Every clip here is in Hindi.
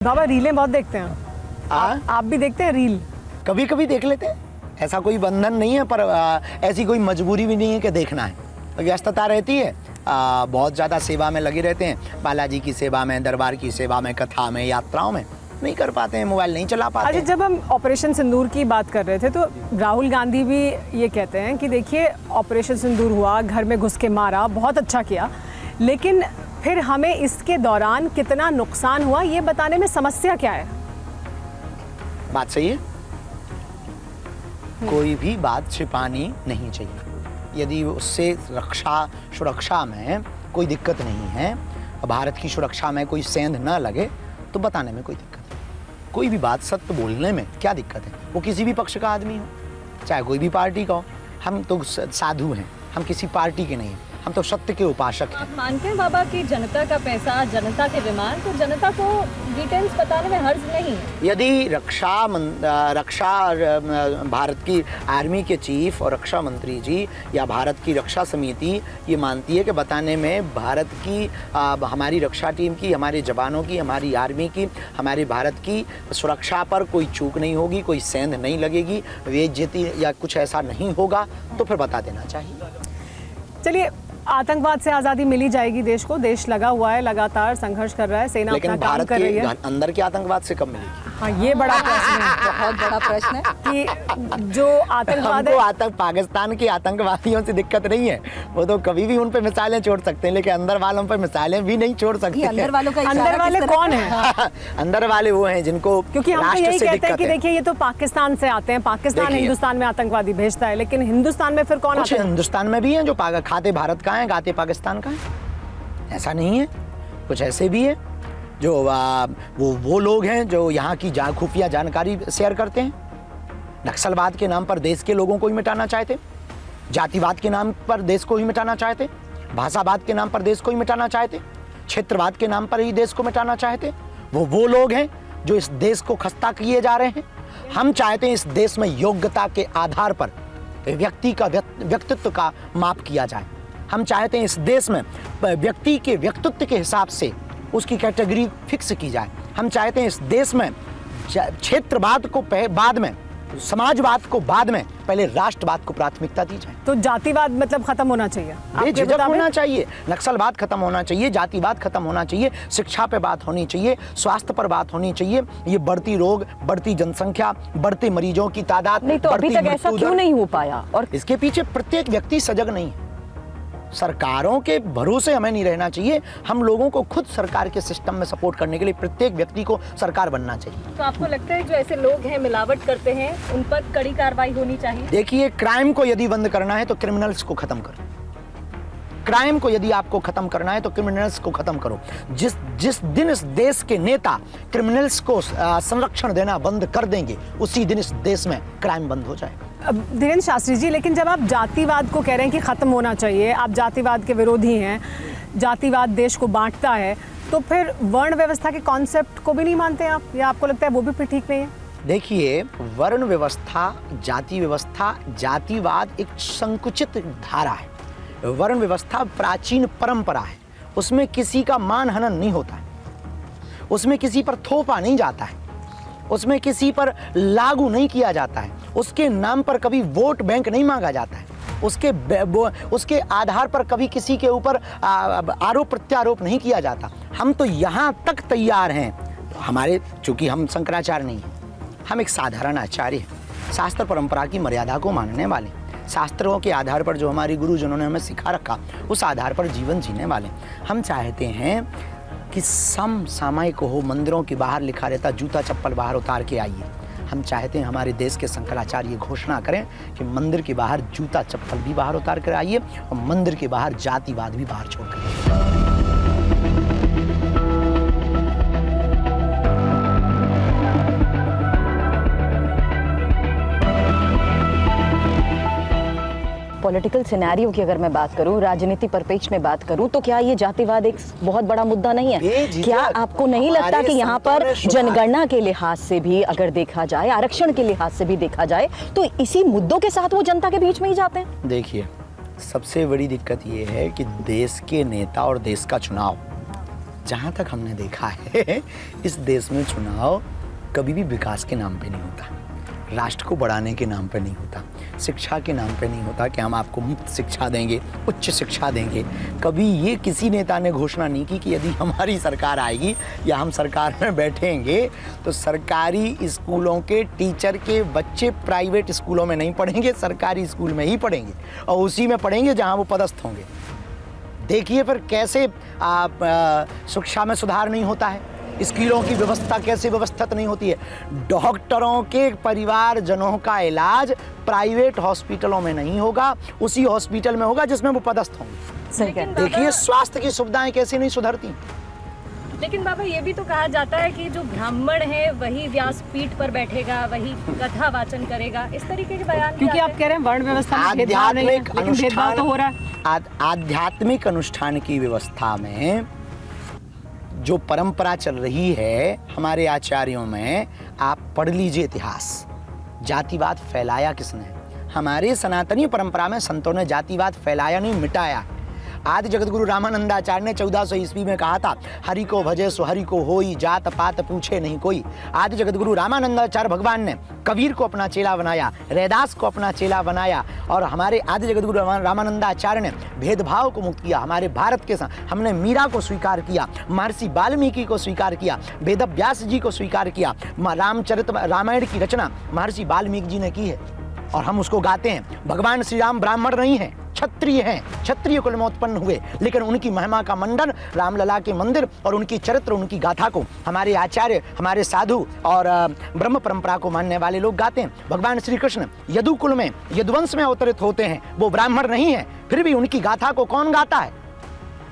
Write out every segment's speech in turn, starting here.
बाबा रीलें बहुत देखते हैं। आप भी देखते हैं रील? कभी कभी देख लेते हैं, ऐसा कोई बंधन नहीं है, पर ऐसी कोई मजबूरी भी नहीं है कि देखना है। व्यस्तता रहती है, बहुत ज़्यादा सेवा में लगे रहते हैं, बालाजी की सेवा में, दरबार की सेवा में, कथा में, यात्राओं में, नहीं कर पाते हैं, मोबाइल नहीं चला पाते। अच्छा, जब हम ऑपरेशन सिंदूर की बात कर रहे थे तो राहुल गांधी भी ये कहते हैं कि देखिए ऑपरेशन सिंदूर हुआ, घर में घुस के मारा, बहुत अच्छा किया, लेकिन फिर हमें इसके दौरान कितना नुकसान हुआ ये बताने में समस्या क्या है? बात सही है, कोई भी बात छिपानी नहीं चाहिए। यदि उससे सुरक्षा में कोई दिक्कत नहीं है, भारत की सुरक्षा में कोई सेंध न लगे, तो बताने में कोई दिक्कत नहीं। कोई भी बात सत्य बोलने में क्या दिक्कत है? वो किसी भी पक्ष का आदमी हो, चाहे कोई भी पार्टी का हो। हम तो साधु हैं, हम किसी पार्टी के नहीं हैं, हम तो सत्य के उपासक हैं। आप मानते हैं बाबा कि जनता का पैसा, जनता के विमान, तो जनता को डिटेल्स बताने में हर्ज नहीं है? यदि भारत की आर्मी के चीफ और रक्षा मंत्री जी या भारत की रक्षा समिति ये मानती है कि बताने में भारत की, हमारी रक्षा टीम की, हमारे जवानों की, हमारी आर्मी की, हमारे भारत की सुरक्षा पर कोई चूक नहीं होगी, कोई सेंध नहीं लगेगी, बेइज्जती या कुछ ऐसा नहीं होगा, तो फिर बता देना चाहिए। चलिए, आतंकवाद से आज़ादी मिली जाएगी देश को, देश लगा हुआ है, लगातार संघर्ष कर रहा है, सेना अपना काम कर रही है। लेकिन अंदर के आतंकवाद से कब मिलेगी? हाँ, ये बड़ा प्रश्न है, बहुत बड़ा प्रश्न है कि जो आतंकवाद है, पाकिस्तान के आतंकवादियों से दिक्कत नहीं है, वो तो कभी भी उन पे मिसाइलें छोड़ सकते हैं, लेकिन अंदर वालों पे मिसाइलें भी नहीं छोड़ सकते। अंदर वालों का अंदर वाले कौन है? अंदर वाले वो हैं जिनको, क्योंकि हम तो यही कहते हैं कि देखिए ये तो पाकिस्तान से आते हैं, पाकिस्तान हिंदुस्तान में आतंकवादी भेजता है, लेकिन हिंदुस्तान में फिर कौन आता है? हिंदुस्तान में भी हैं जो खाते भारत का है, गाते पाकिस्तान का है, ऐसा नहीं है। कुछ ऐसे भी है जो वो लोग हैं जो यहाँ की खुफिया जानकारी शेयर करते हैं, नक्सलवाद के नाम पर देश के लोगों को ही मिटाना चाहते, जातिवाद के नाम पर देश को ही मिटाना चाहते, भाषावाद के नाम पर देश को ही मिटाना चाहते, क्षेत्रवाद के नाम पर ही देश को मिटाना चाहते। वो लोग हैं जो इस देश को खस्ता किए जा रहे हैं। हम चाहते हैं इस देश में योग्यता के आधार पर व्यक्ति का व्यक्तित्व का माप किया जाए। हम चाहते हैं इस देश में व्यक्ति के व्यक्तित्व के हिसाब से उसकी कैटेगरी फिक्स की जाए। हम चाहते हैं इस देश में क्षेत्रवाद को बाद में, समाजवाद को बाद में, पहले राष्ट्रवाद को प्राथमिकता दी जाए। तो जातिवाद मतलब खत्म होना चाहिए, बेझिझक होना चाहिए, नक्सलवाद खत्म होना चाहिए, जातिवाद खत्म होना चाहिए, शिक्षा पे बात होनी चाहिए, स्वास्थ्य पर बात होनी चाहिए। ये बढ़ती रोग, बढ़ती जनसंख्या, बढ़ते मरीजों की तादाद, नहीं तो अभी तक ऐसा क्यों नहीं हो पाया? और इसके पीछे प्रत्येक व्यक्ति सजग नहीं है। सरकारों के भरोसे हमें नहीं रहना चाहिए, हम लोगों को खुद सरकार के सिस्टम में सपोर्ट करने के लिए प्रत्येक व्यक्ति को सरकार बनना चाहिए। तो आपको लगता है जो ऐसे लोग हैं, मिलावट करते हैं, उन पर कड़ी कार्रवाई होनी चाहिए? देखिए, क्राइम को यदि बंद करना है तो क्रिमिनल्स को खत्म करो। क्राइम को यदि आपको खत्म करना है तो क्रिमिनल्स को खत्म करो। जिस दिन इस देश के नेता क्रिमिनल्स को संरक्षण देना बंद कर देंगे, उसी दिन इस देश में क्राइम बंद हो जाएगा। धीरेन्द्र शास्त्री जी, लेकिन जब आप जातिवाद को कह रहे हैं कि खत्म होना चाहिए, आप जातिवाद के विरोधी हैं, जातिवाद देश को बांटता है, तो फिर वर्ण व्यवस्था के कॉन्सेप्ट को भी नहीं मानते आप, या आपको लगता है वो भी फिर ठीक नहीं है? देखिए, वर्ण व्यवस्था, जाति व्यवस्था, जातिवाद एक संकुचित धारा है। वर्ण व्यवस्था प्राचीन परंपरा है, उसमें किसी का मान हनन नहीं होता है, उसमें किसी पर थोपा नहीं जाता है, उसमें किसी पर लागू नहीं किया जाता है, उसके नाम पर कभी वोट बैंक नहीं मांगा जाता है, उसके आधार पर कभी किसी के ऊपर आरोप प्रत्यारोप नहीं किया जाता। हम तो यहाँ तक तैयार हैं, हमारे, चूंकि हम शंकराचार्य नहीं हैं, हम एक साधारण आचार्य हैं, शास्त्र परंपरा की मर्यादा को मानने वाले, शास्त्रों के आधार पर जो हमारे गुरुजनों ने हमें सिखा रखा उस आधार पर जीवन जीने वाले। हम चाहते हैं कि समसामयिक हो, मंदिरों के बाहर लिखा रहता जूता चप्पल बाहर उतार के आइए। हम चाहते हैं हमारे देश के शंकराचार्य घोषणा करें कि मंदिर के बाहर जूता चप्पल भी बाहर उतार कर आइए और मंदिर के बाहर जातिवाद भी बाहर छोड़ कर। पॉलिटिकल सिनेरियो की अगर मैं बात करूं, राजनीति परिपेक्ष में बात करूं, तो क्या ये जातिवाद एक बहुत बड़ा मुद्दा नहीं है? क्या आपको नहीं लगता कि यहाँ पर जनगणना के लिहाज से भी अगर देखा जाए, आरक्षण के लिहाज से भी देखा जाए, तो इसी मुद्दों के साथ वो जनता के बीच में ही जाते हैं? देखिए, सबसे बड़ी दिक्कत ये है कि देश के नेता और देश का चुनाव जहाँ तक हमने देखा है इस देश में चुनाव कभी भी विकास के नाम पे नहीं होता, राष्ट्र को बढ़ाने के नाम पे नहीं होता, शिक्षा के नाम पे नहीं होता कि हम आपको मुफ्त शिक्षा देंगे, उच्च शिक्षा देंगे। कभी ये किसी नेता ने घोषणा नहीं की कि यदि हमारी सरकार आएगी या हम सरकार में बैठेंगे तो सरकारी स्कूलों के टीचर के बच्चे प्राइवेट स्कूलों में नहीं पढ़ेंगे, सरकारी स्कूल में ही पढ़ेंगे और उसी में पढ़ेंगे जहाँ वो पदस्थ होंगे। देखिए फिर कैसे शिक्षा में सुधार नहीं होता है, स्कूलों की व्यवस्था कैसे व्यवस्थित नहीं होती है। डॉक्टरों के परिवारजनों का इलाज प्राइवेट हॉस्पिटलों में नहीं होगा, उसी हॉस्पिटल में होगा जिसमें वो पदस्थ होंगे। सही कह रहे हैं। देखिए स्वास्थ्य की सुविधाएं कैसे नहीं सुधरती। लेकिन बाबा ये भी तो कहा जाता है कि जो ब्राह्मण है वही व्यासपीठ पर बैठेगा, वही कथा वाचन करेगा, इस तरीके के बयान भी क्योंकि आते आप कह रहे हैं वर्ण व्यवस्था में भेदभाव नहीं है, लेकिन भेदभाव तो हो रहा है। आध्यात्मिक अनुष्ठान की व्यवस्था में जो परंपरा चल रही है हमारे आचार्यों में, आप पढ़ लीजिए इतिहास। जातिवाद फैलाया किसने? हमारे सनातनी परंपरा में संतों ने जातिवाद फैलाया नहीं, मिटाया। आदि जगतगुरु रामानंदाचार्य ने 1400 ईस्वी में कहा था, हरि को भजे सो हरि को होई, जात पात पूछे नहीं कोई। आदि जगतगुरु रामानंदाचार्य भगवान ने कबीर को अपना चेला बनाया, रैदास को अपना चेला बनाया और हमारे आदि जगतगुरु रामानंदाचार्य ने भेदभाव को मुक्त किया। हमारे भारत के साथ हमने मीरा को स्वीकार किया, महर्षि वाल्मीकि को स्वीकार किया, वेद व्यास जी को स्वीकार किया। रामायण की रचना महर्षि वाल्मीकि जी ने की है और हम उसको गाते हैं। भगवान श्री राम ब्राह्मण नहीं हैं, क्षत्रिय हैं, क्षत्रिय कुल में उत्पन्न हुए, लेकिन उनकी महिमा का मंडन रामलला के मंदिर और उनकी चरित्र, उनकी गाथा को हमारे आचार्य, हमारे साधु और ब्रह्म परंपरा को मानने वाले लोग गाते हैं। भगवान श्री कृष्ण यदु कुल में, यदुवंश में अवतरित होते हैं, वो ब्राह्मण नहीं है, फिर भी उनकी गाथा को कौन गाता है?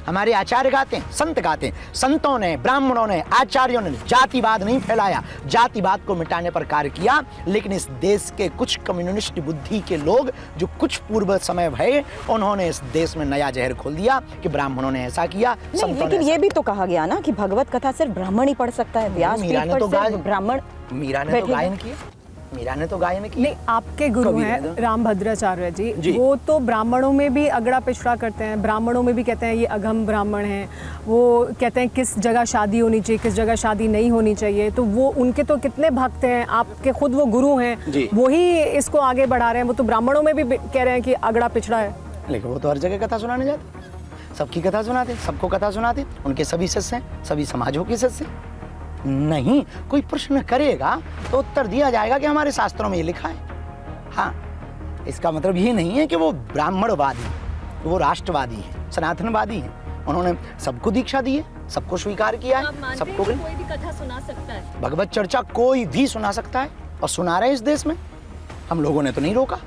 हमारे आचार्य गाते हैं, संत गाते हैं। संतों ने, ब्राह्मणों ने, आचार्यों ने जातिवाद नहीं फैलाया, जातिवाद को मिटाने पर कार्य किया। लेकिन इस देश के कुछ कम्युनिस्ट बुद्धि के लोग जो कुछ पूर्व समय भय, उन्होंने इस देश में नया जहर खोल दिया कि ब्राह्मणों ने ऐसा किया। लेकिन ये भी तो कहा गया ना कि भगवत कथा सिर्फ ब्राह्मण ही पढ़ सकता है, व्यासपीठ पर सिर्फ ब्राह्मण। मीरा ने तो गायन किया, मीरा ने तो गायन किया। नहीं, आपके गुरु हैं रामभद्राचार्य जी, वो तो ब्राह्मणों में भी अगड़ा पिछड़ा करते हैं, ब्राह्मणों में भी कहते हैं ये अगम ब्राह्मण हैं। वो कहते हैं किस जगह शादी होनी चाहिए, किस जगह शादी नहीं होनी चाहिए। तो वो उनके तो कितने भक्त हैं, आपके खुद वो गुरु हैं, वो ही इसको आगे बढ़ा रहे हैं। वो तो ब्राह्मणों में भी कह रहे हैं कि अगड़ा पिछड़ा है। लेकिन वो तो हर जगह कथा सुनाने जाते, सबकी कथा सुनाते, सबको कथा सुनाते, उनके सभी शिष्य हैं, सभी समाजों के शिष्य हैं। नहीं, कोई प्रश्न करेगा तो उत्तर दिया जाएगा कि हमारे शास्त्रों में ये लिखा है। हाँ, इसका मतलब ये नहीं है कि वो ब्राह्मणवादी, वो राष्ट्रवादी है, सनातनवादी है। उन्होंने सबको दीक्षा दी है, सबको स्वीकार किया है, सबको। कोई भी कथा सुना सकता है, भगवत चर्चा कोई भी सुना सकता है और सुना रहे इस देश में। हम लोगों ने तो नहीं रोका,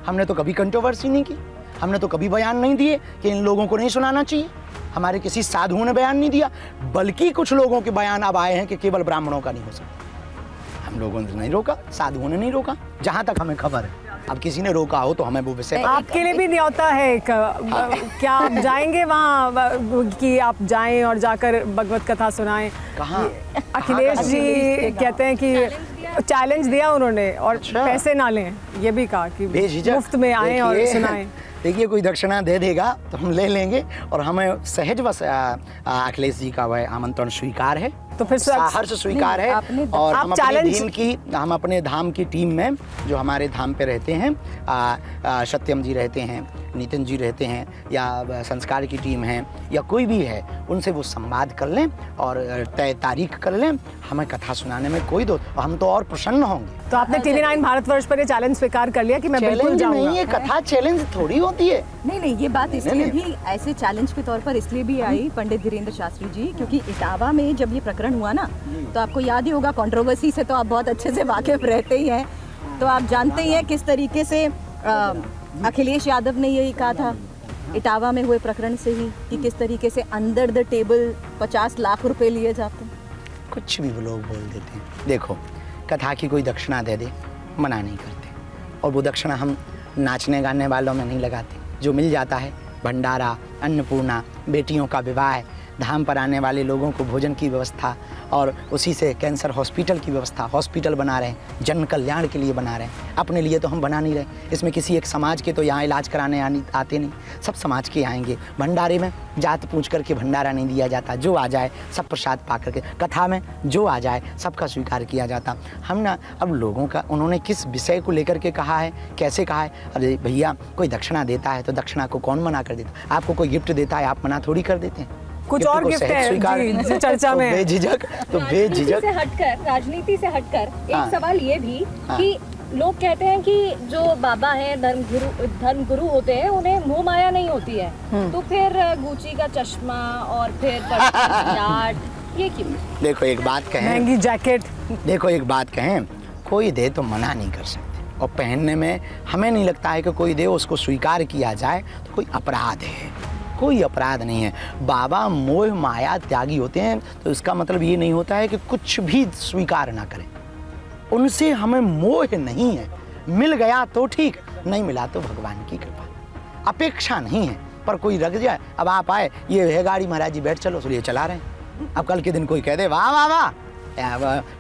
हमने तो कभी कंट्रोवर्सी नहीं की, हमने तो कभी बयान नहीं दिए कि इन लोगों को नहीं सुनाना चाहिए। हमारे किसी साधुओं ने बयान नहीं दिया, बल्कि कुछ लोगों के बयान अब आए हैं कि केवल ब्राह्मणों का नहीं हो सकता। हम लोगों ने नहीं रोका, साधुओं ने नहीं रोका, जहां तक हमें खबर है। अब किसी ने रोका हो तो हमें वो विषय। आपके लिए भी न्योता है क्या आप जाएंगे वहाँ कि आप जाएं और जाकर भगवत कथा सुनाएं? कहाँ? अखिलेश जी कहते हैं कि चैलेंज दिया उन्होंने और पैसे ना लें, ये भी कहा कि मुफ्त में आएं और सुनाएं। देखिए, कोई दक्षिणा दे देगा तो हम ले लेंगे और हमें सहज बस अखिलेश जी का वह आमंत्रण स्वीकार है, तो फिर हर्ष स्वीकार है। और हम अपने धाम की टीम में जो हमारे धाम पे रहते हैं, सत्यम जी रहते हैं, नितिन जी रहते हैं, या संस्कार की टीम है, या कोई भी है, उनसे वो संवाद कर लें और तय तारीख कर लें। हमें कथा सुनाने में कोई दो, हम तो और प्रसन्न होंगे। तो आपने TV9 भारतवर्ष पर ये चैलेंज स्वीकार कर लिया कि मैं बिल्कुल जाऊंगा। नहीं, ये कथा चैलेंज थोड़ी होती है। नहीं, ये बात इसलिए भी ऐसे चैलेंज के तौर पर इसलिए भी आई पंडित धीरेन्द्र शास्त्री जी, क्योंकि इटावा में जब ये प्रकरण हुआ ना, तो आपको याद ही होगा, कंट्रोवर्सी से तो आप बहुत अच्छे से वाकिफ रहते ही हैं, तो आप जानते ही हैं किस तरीके से अखिलेश यादव ने यही कहा था इटावा में हुए प्रकरण से ही, कि किस तरीके से अंडर द टेबल 50 लाख रुपए लिए जाते हैं। कुछ भी वो लोग बोल देते हैं। देखो, कथा की कोई दक्षिणा दे दे, मना नहीं करते, और वो दक्षिणा हम नाचने गाने वालों में नहीं लगाते। जो मिल जाता है, भंडारा, अन्नपूर्णा, बेटियों का विवाह, धाम पर आने वाले लोगों को भोजन की व्यवस्था, और उसी से कैंसर हॉस्पिटल की व्यवस्था, हॉस्पिटल बना रहे हैं, जन कल्याण के लिए बना रहे हैं, अपने लिए तो हम बना नहीं रहे। इसमें किसी एक समाज के तो यहाँ इलाज कराने आते नहीं, सब समाज के आएंगे। भंडारे में जात पूछ करके भंडारा नहीं दिया जाता, जो आ जाए सब प्रसाद पा करके। कथा में जो आ जाए सबका स्वीकार किया जाता। हम ना अब लोगों का, उन्होंने किस विषय को लेकर के कहा है, कैसे कहा है। अरे भैया, कोई दक्षिणा देता है तो दक्षिणा को कौन मना कर देता? आपको कोई गिफ्ट देता है, आप मना थोड़ी कर देते हैं। कुछ गिफ्ट और को गिफ्ट सहज है स्वीकार जी, जो चर्चा में है। राजनीति से हटकर हाँ। एक सवाल ये भी हाँ। कि लोग कहते हैं कि जो बाबा हैं, धर्म गुरु होते हैं, उन्हें मोह माया नहीं होती है, तो फिर गुची का चश्मा और फिर यार्ड, ये क्यों? देखो एक बात कहें, महंगी जैकेट, देखो एक बात कहें, कोई दे तो मना नहीं कर सकते, और पहनने में हमें नहीं लगता है कि कोई दे उसको स्वीकार किया जाए तो कोई अपराध है। कोई अपराध नहीं है। बाबा मोह माया त्यागी होते हैं, तो इसका मतलब ये नहीं होता है कि कुछ भी स्वीकार ना करें। उनसे हमें मोह नहीं है, मिल गया तो ठीक, नहीं मिला तो भगवान की कृपा। अपेक्षा नहीं है, पर कोई रख जाए, अब आप आए, ये है गाड़ी महाराज जी, बैठ चलो, इसलिए चला रहे हैं। अब कल के दिन कोई कह दे वाह वाह वाह,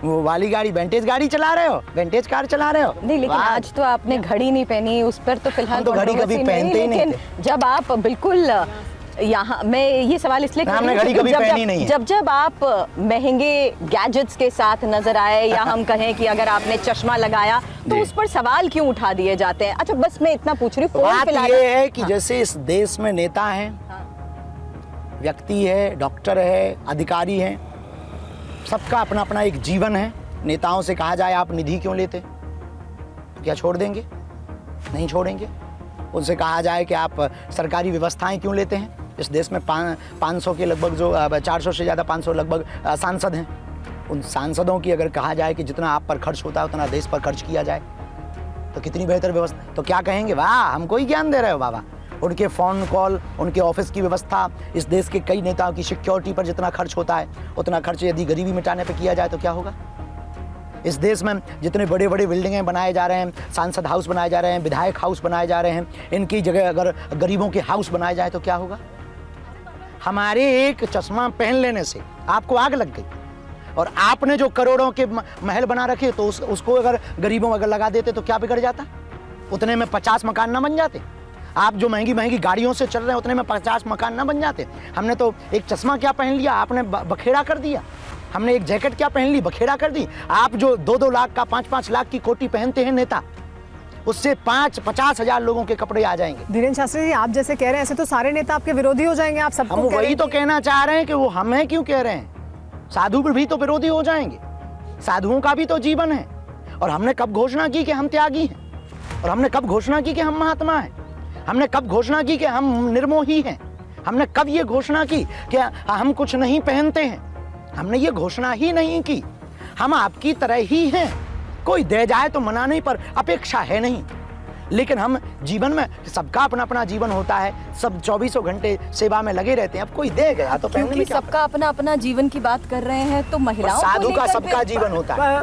वो वाली गाड़ी, विंटेज गाड़ी चला रहे हो, विंटेज कार चला रहे हो। नहीं, लेकिन आज तो आपने घड़ी नहीं पहनी, उस पर तो फिलहाल हम तो घड़ी कभी controversy पहनते ही नहीं लेकिन जब आप बिल्कुल यहाँ, मैं ये सवाल इसलिए कर रही हमने हूँ घड़ी क्योंकि कभी पहनी नहीं है। जब आप महंगे गैजेट्स के साथ नजर आए, या हम कहें कि अगर आपने चश्मा लगाया तो जी। उस पर सवाल क्यों उठा दिए जाते हैं? अच्छा, बस मैं इतना पूछ रही हूँ, फोन बात फिलहाल- ये है कि हाँ। जैसे इस देश में नेता हैं, व्यक्ति है, डॉक्टर है, अधिकारी हैं, सबका अपना अपना एक जीवन है। नेताओं से कहा जाए आप निधि क्यों लेते, तो क्या छोड़ देंगे? नहीं छोड़ेंगे। उनसे कहा जाए कि आप सरकारी व्यवस्थाएं क्यों लेते हैं, इस देश में 500 के लगभग, जो 400 से ज़्यादा 500 लगभग सांसद हैं, उन सांसदों की अगर कहा जाए कि जितना आप पर खर्च होता है उतना देश पर खर्च किया जाए तो कितनी बेहतर व्यवस्था, तो क्या कहेंगे, वाह हमको ही ज्ञान दे रहे हो बाबा। उनके फ़ोन कॉल, उनके ऑफिस की व्यवस्था, इस देश के कई नेताओं की सिक्योरिटी पर जितना खर्च होता है उतना खर्च यदि गरीबी मिटाने पर किया जाए तो क्या होगा? इस देश में जितने बड़े बड़े बिल्डिंगें बनाए जा रहे हैं, सांसद हाउस बनाए जा रहे हैं, विधायक हाउस बनाए जा रहे हैं, इनकी जगह अगर गरीबों के हाउस बनाए जाए तो क्या होगा? हमारे एक चश्मा पहन लेने से आपको आग लग गई, और आपने जो करोड़ों के महल बना रखे तो उसको अगर गरीबों अगर लगा देते तो क्या बिगड़ जाता? उतने में 50 मकान ना बन जाते। आप जो महंगी महंगी गाड़ियों से चल रहे हैं उतने में 50 मकान ना बन जाते। हमने तो एक चश्मा क्या पहन लिया, आपने बखेड़ा कर दिया। हमने एक जैकेट क्या पहन ली, बखेड़ा कर दी। आप जो 2-2 लाख का, 5-5 लाख की कोटी पहनते हैं नेता, उससे 5-50 हजार लोगों के कपड़े आ जाएंगे। धीरेन्द्र शास्त्री जी, आप जैसे कह रहे हैं ऐसे तो सारे नेता आपके विरोधी हो जाएंगे। आप सबको हम कह रहे वही हैं तो कि- कहना चाह रहे हैं कि वो हमें क्यों कह रहे हैं, साधु पर भी तो विरोधी हो जाएंगे। साधुओं का भी तो जीवन है, और हमने कब घोषणा की कि हम त्यागी हैं, और हमने कब घोषणा की कि हम महात्मा हैं, हमने कब घोषणा की कि हम निर्मोही हैं, हमने कब ये घोषणा की कि हम कुछ नहीं पहनते हैं? हमने ये घोषणा ही नहीं की। हम आपकी तरह ही हैं, कोई दे जाए तो मना नहीं, पर अपेक्षा है नहीं। लेकिन हम जीवन में, सबका अपना अपना जीवन होता है, सब 24 घंटे सेवा में लगे रहते हैं। अब कोई दे गया तो पहनने क्योंकि में क्या सबका अपना अपना जीवन की बात कर रहे हैं, तो महिलाओं को साधु का लेकर सबका फिर- जीवन होता है।